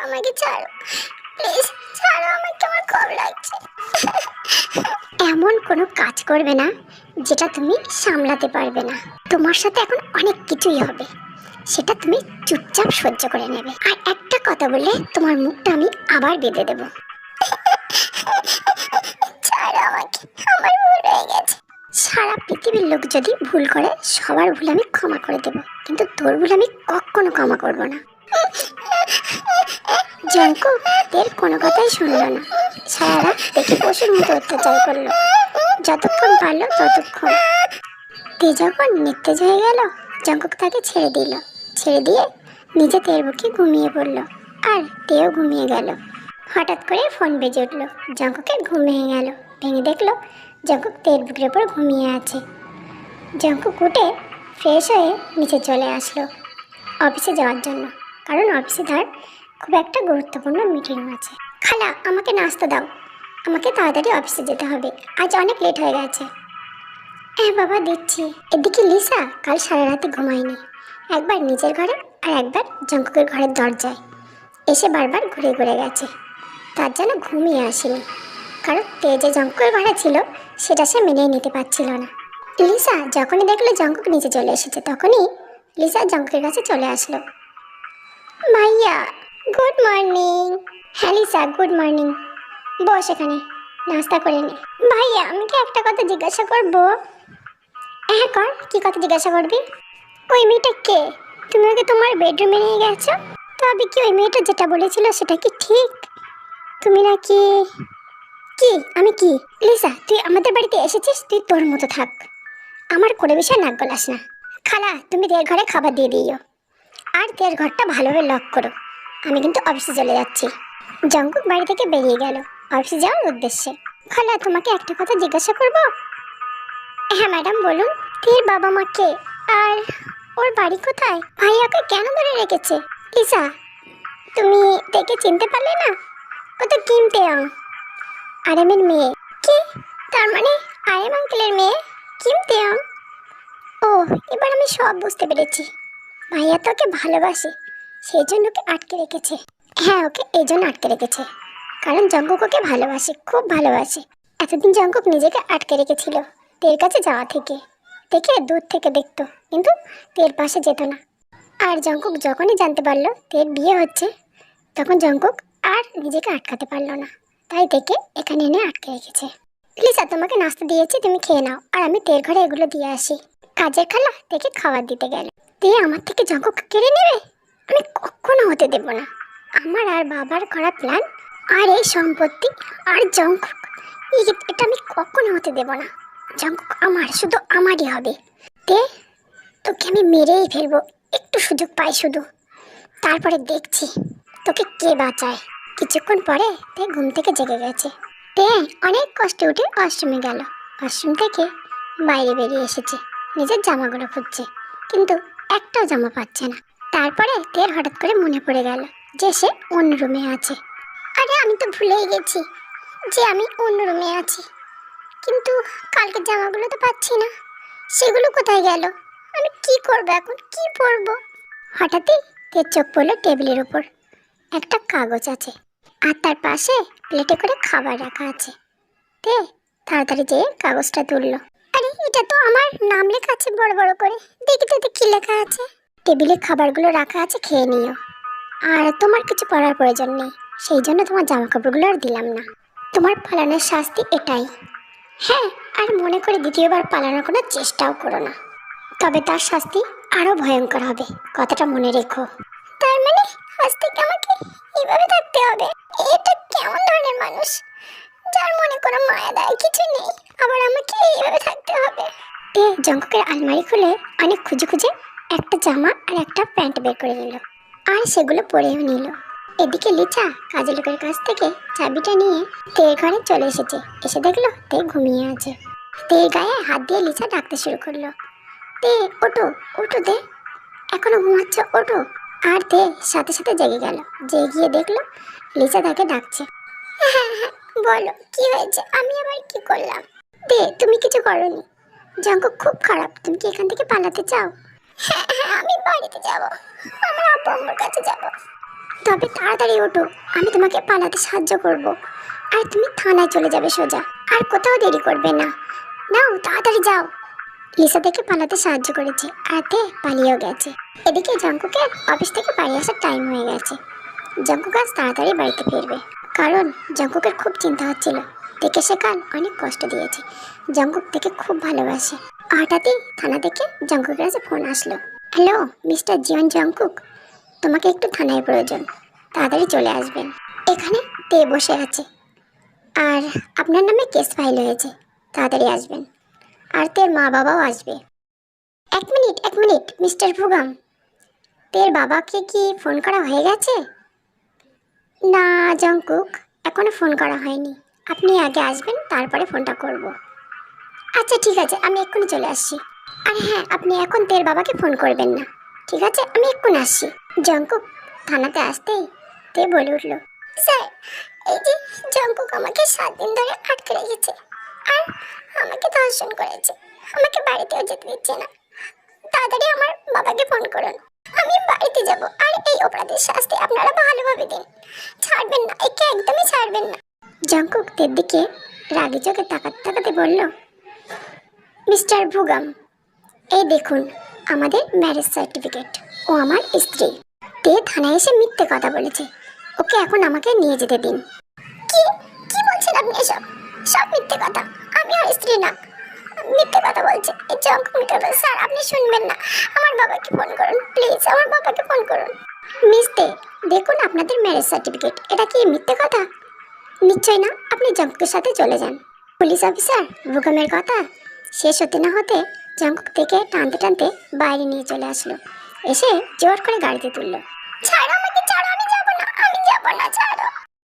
আমাকে ছাড়ো, প্লিজ ছাড়ো আমাকে, আমার খুব লাগছে। এমন কোনো কাজ করবে না যেটা তুমি সামলাতে পারবে না। তোমার সাথে এখন অনেক কিছুই হবে, সেটা তুমি চুপচাপ সহ্য করে নেবে। আর একটা কথা বললে তোমার মুখটা আমি আবার বেঁধে দেব। ছাড়ো আমাকে, আমার ভুল হয়ে গেছে। সারা পৃথিবীর লোক যদি ভুল করে সবার ভুল আমি ক্ষমা করে দেব, কিন্তু তোর ভুল আমি কখনো ক্ষমা করব না। জঙ্কুক এর কোনো কথাই শুনলো না। সারা রাত দেখে পশুর মতো অত্যাচার করলো, যতক্ষণ পারলো ততক্ষণ। তে যখন নিস্তেজ হয়ে গেল, জঙ্কুক তাকে ছেড়ে দিল। ছেড়ে দিয়ে নিজে তের বুকে ঘুমিয়ে পড়লো, আর তেও ঘুমিয়ে গেল। হঠাৎ করে ফোন বেজে উঠল। জঙ্কুকের ঘুম ভেঙে গেল। ভেঙে দেখলো জঙ্কুক তের বুকের উপর ঘুমিয়ে আছে। জঙ্কুক উঠে ফ্রেশ হয়ে নিচে চলে আসলো অফিসে যাওয়ার জন্য, কারণ অফিসে তার খুব একটা গুরুত্বপূর্ণ মিটিং আছে। খালা, আমাকে নাস্তা দাও, আমাকে তাড়াতাড়ি অফিসে যেতে হবে, আজ অনেক লেট হয়ে গেছে। হ্যাঁ বাবা, দিচ্ছি। এদিকে লিসা কাল সারা রাতে ঘুমায়নি, একবার নিজের ঘরে আর একবার জঙ্কুকের ঘরের দরজায় এসে বারবার ঘুরে ঘুরে গেছে। তার যেন ঘুমিয়ে আসেনি, কারণ তে যে জঙ্কুকের ঘরে ছিল সেটা সে মেনে নিতে পারছিল না। লিসা যখনই দেখলো জঙ্কুক নিচে চলে এসেছে, তখনই লিসা জঙ্কুকের কাছে চলে আসলো। ভাইয়া, গুড মর্নিং। হ্যাঁ লিসা, গুড মর্নিং। বস এখানে, নাস্তা করে নে। ভাইয়া, আমাকে একটা কথা জিজ্ঞাসা করবো? হ্যাঁ কর, কি কথা জিজ্ঞাসা করবি? ওই মেয়েটা কে? তুমি ওকে তোমার বেডরুমে নিয়ে গেছো, তবে কি ওই মেয়েটা যেটা বলেছিল সেটা কি ঠিক? তুমি নাকি কি? আমি কি? লিসা, তুই আমাদের বাড়িতে এসেছিস, তুই তোর মতো থাক, আমার করে বিষয় নাক গলাস না। খালা, তুমি দের ঘরে খাবার দিয়ে দিও, আর দের ঘরটা ভালোভাবে লক করো, আমি কিন্তু অফিসে চলে যাচ্ছি। জঙ্কুক বাড়ি থেকে বেরিয়ে গেল অফিসে যাওয়ার উদ্দেশ্যে। খালা, তোমাকে একটা কথা জিজ্ঞাসা করব? হ্যাঁ ম্যাডাম, বলুন। তীর বাবা মা কে, আর ওর বাড়ি কোথায়? ভাইয়াকে কেন ধরে রেখেছে? লিসা, তুমি দেখে চিনতে পারলে না? ও তো কিম তেয়ং, আরেমের মেয়ে। কি? তার মানে আরেম আঙ্কেলের মেয়ে কিম তেয়ং? ও, এবার আমি সব বুঝতে পেরেছি। ভাইয়া তো ওকে ভালোবাসে, সেই জন্য ওকে আটকে রেখেছে। হ্যাঁ, ওকে এই জন্য আটকে রেখেছে, কারণ জঙ্কুক ওকে ভালোবাসে, খুব ভালোবাসে। এতদিন জঙ্কুক নিজেকে আটকে রেখেছিল তের কাছে যাওয়া থেকে, দেখে দূর থেকে দেখতো, কিন্তু তের পাশে যেত না। আর জঙ্কুক যখনই জানতে পারলো তের বিয়ে হচ্ছে, তখন জঙ্কুক আর নিজেকে আটকাতে পারলো না, তাই দেখে এখানে এনে আটকে রেখেছে। লিসা, তোমাকে নাস্তা দিয়েছি, তুমি খেয়ে নাও, আর আমি তের ঘরে এগুলো দিয়ে আসি। কাজের খালা দেখে খাবার দিতে গেল। তে আমার থেকে জঙ্কুক কেড়ে নেবে? আমি কখনো হতে দেব না। আমার আর বাবার করা প্ল্যান, আর এই সম্পত্তি, আর জঙ্কুক, এটা আমি কখনো হতে দেব না। জঙ্কুক আমার, শুধু আমারই হবে। তে, তোকে আমি মেরেই ফেলবো, একটু সুযোগ পাই শুধু, তারপরে দেখছি তোকে কে বাঁচায়। কিছুক্ষণ পরে তে ঘুম থেকে জেগে গেছে। তে অনেক কষ্টে উঠে ওয়াশরুমে গেল। ওয়াশরুম থেকে বাইরে বেরিয়ে এসেছে, নিজের জামাগুলো খুঁজছে, কিন্তু একটাও জামা পাচ্ছে না। তারপরে তের হঠাৎ করে মনে পড়ে গেল যে সে অন্য রুমে আছে। আরে, আমি তো ভুলেই গেছি যে আমি অন্য রুমে আছি, কিন্তু কালকের জামাগুলো তো পাচ্ছি না, সেগুলো কোথায় গেল? আমি কি করবো এখন, কি পরবো? হঠাৎই তের চোখ পড়লো টেবিলের উপর একটা কাগজ আছে, আর তার পাশে প্লেটে করে খাবার রাখা আছে। তে তাড়াতাড়ি যেয়ে কাগজটা তুললো। আরে, এটা তো আমার নাম লেখা আছে বড় বড় করে, দেখি তো কি লেখা আছে। টেবিলে খাবারগুলো রাখা আছে, খেয়ে নিও, আর তোমার কিছু পড়ার প্রয়োজন নেই, সেই জন্য তোমার জামা কাপড়গুলো আর দিলাম না। তোমার পালানোর শাস্তি এটাই। হ্যাঁ, আর মনে করে দ্বিতীয়বার পালানোর কোনো চেষ্টাও করো না, তবে তার শাস্তি আরো ভয়ঙ্কর হবে, কথাটা মনে রেখো। তার মানে আজ থেকে আমাকে এইভাবে থাকতে হবে? এটা কেমন ধরনের মানুষ যার মনে কোনো মায়া দায় কিছু নেই, আবার আমাকে এইভাবে থাকতে হবে? তে জঙ্কুকের আলমারি খুলে অনেক খুঁজে খুঁজে একটা জামা আর একটা প্যান্ট বের করে নিল, আর সেগুলো পরেও নিল। এদিকে লিচা কাজের লোকের কাছ থেকে চাবিটা নিয়ে তের ঘরে চলে এসেছে। এসে দেখলো তে ঘুমিয়ে আছে। তে গায়ে হাত দিয়ে লিচা ডাকতে শুরু করলো, তে ওঠো, ওঠো তে, এখনো ঘুমাচ্ছ, ওঠো। আর তে সাথে সাথে জেগে গেল। জেগে গিয়ে দেখলো লিচা তাকে ডাকছে। হ্যাঁ হ্যাঁ, বলো কি হয়েছে, আমি আবার কি করলাম? তে, তুমি কিছু করোনি, জঙ্কুক খুব খারাপ, তুমি কি এখান থেকে পালাতে চাও? হ্যাঁ হ্যাঁ, আমি বাড়িতে যাব, আমার আব্বু আম্মুর কাছে যাব। তবে তাড়াতাড়ি ওঠো, আমি তোমাকে পালাতে সাহায্য করব। আর তুমি থানায় চলে যাবে সোজা, আর কোথাও দেরি করবে না। নাও তাড়াতাড়ি যাও। লিসা থেকে পালাতে সাহায্য করেছে আর তে পালিয়েও গেছে। এদিকে জঙ্কুকের অফিস থেকে বাড়ি আসার টাইম হয়ে গেছে। জঙ্কুক আজ তাড়াতাড়ি বাড়িতে ফিরবে, কারণ জঙ্কুকের খুব চিন্তা হচ্ছিল। তেকে সে কাল অনেক কষ্ট দিয়েছে। জঙ্কুক থেকে খুব ভালোবাসে। হঠাৎই থানা থেকে জঙ্কুকের কাছে ফোন আসলো। হ্যালো মিস্টার জিয়ন জঙ্কুক, তোমাকে একটু থানায় প্রয়োজন, তাড়াতাড়ি চলে আসবেন। এখানে তে বসে আছে, আর আপনার নামে কেস ফাইল হয়েছে, তাড়াতাড়ি আসবেন। আর তের মা বাবাও আসবে। এক মিনিট মিস্টার ভুগাম, তের বাবাকে কি ফোন করা হয়ে গেছে? না জঙ্কুক, এখনো ফোন করা হয়নি। আপনি আগে আসবেন, তারপরে ফোনটা করব। আচ্ছা ঠিক আছে, আমি এক্ষুনি চলে আসছি। আর হ্যাঁ, আপনি এখন তের বাবাকে ফোন করবেন না, ঠিক আছে? আমি এক্ষুনি আসছি। জঙ্কুক থানাতে আসতেই তে বলে উঠল, স্যার এই যে জঙ্কুক আমাকে 7 দিন ধরে আটকে রেখেছে, আর আমাকে ধর্ষণ করেছে, আমাকে বাড়িতেও যেতে দিচ্ছে না। তাড়াতাড়ি আমার বাবাকে ফোন করুন, আমি বাড়িতে যাব। আর এই অপরাধের শাস্তি আপনারা ভালোভাবে দিন, ছাড়বেন না, একে একদমই ছাড়বেন না। জঙ্কুক তের দিকে রাগি চোখে তাকাতে তাকাতে বলল, মিস্টার ভুগাম, এই দেখুন আমাদের ম্যারেজ সার্টিফিকেট। ও আমার স্ত্রী। তে থানায় এসে মিথ্যে কথা বলেছে, ওকে এখন আমাকে নিয়ে যেতে দিন। কি কি বলছেন আপনি এসব? সব মিথ্যে কথা, আমি আর স্ত্রী না। মিথ্যে কথা বলছে এই জঙ্কুক, মিথ্যে কথা। স্যার আপনি শুনবেন না, আমার বাবাকে ফোন করুন প্লিজ, আমার বাবাকে ফোন করুন। মিস্তে দেখুন আপনাদের ম্যারেজ সার্টিফিকেট, এটা কি মিথ্যে কথা? নিশ্চয় না, আপনি জঙ্কুকের সাথে চলে যান। পুলিশ অফিসার ভুগামের কথা শেষ হতে না হতে জঙ্কুক থেকে টানতে টানতে বাইরে নিয়ে চলে আসলো। এসে জোর করে গাড়িতে তুললো। ছাড়ো আমাকে, ছাড়ো, আমি যাব না, আমি যাব না, ছাড়ো।